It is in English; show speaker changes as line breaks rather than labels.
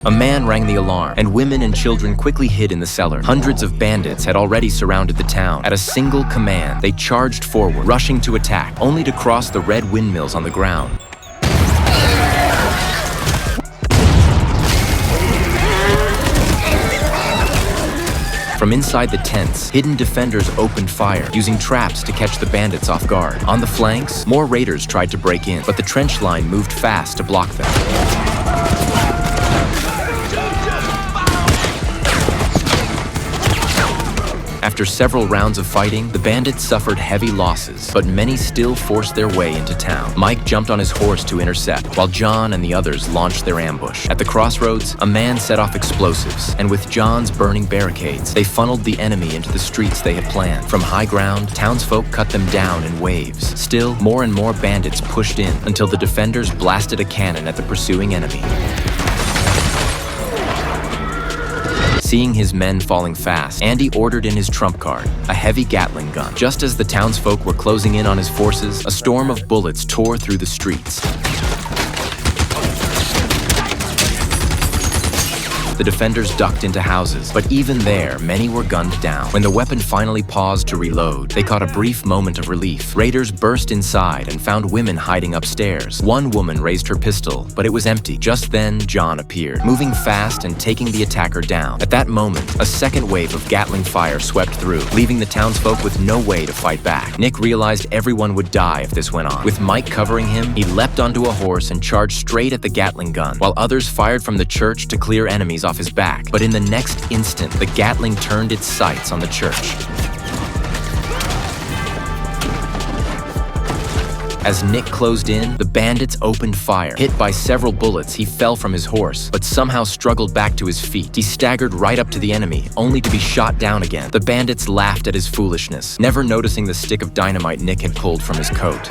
A man rang the alarm, and women and children quickly hid in the cellar. Hundreds of bandits had already surrounded the town. At a single command, they charged forward, rushing to attack, only to cross the red windmills on the ground. From inside the tents, hidden defenders opened fire, using traps to catch the bandits off guard. On the flanks, more raiders tried to break in, but the trench line moved fast to block them. After several rounds of fighting, the bandits suffered heavy losses, but many still forced their way into town. Mike jumped on his horse to intercept, while John and the others launched their ambush. At the crossroads, a man set off explosives, and with John's burning barricades, they funneled the enemy into the streets they had planned. From high ground, townsfolk cut them down in waves. Still, more and more bandits pushed in, until the defenders blasted a cannon at the pursuing enemy. Seeing his men falling fast, Andy ordered in his trump card, a heavy Gatling gun. Just as the townsfolk were closing in on his forces, a storm of bullets tore through the streets. The defenders ducked into houses, but even there, many were gunned down. When the weapon finally paused to reload, they caught a brief moment of relief. Raiders burst inside and found women hiding upstairs. One woman raised her pistol, but it was empty. Just then, John appeared, moving fast and taking the attacker down. At that moment, a second wave of Gatling fire swept through, leaving the townsfolk with no way to fight back. Nick realized everyone would die if this went on. With Mike covering him, he leapt onto a horse and charged straight at the Gatling gun, while others fired from the church to clear enemies off his back. But in the next instant, the Gatling turned its sights on the church. As Nick closed in, the bandits opened fire. Hit by several bullets, he fell from his horse, but somehow struggled back to his feet. He staggered right up to the enemy, only to be shot down again. The bandits laughed at his foolishness, never noticing the stick of dynamite Nick had pulled from his coat.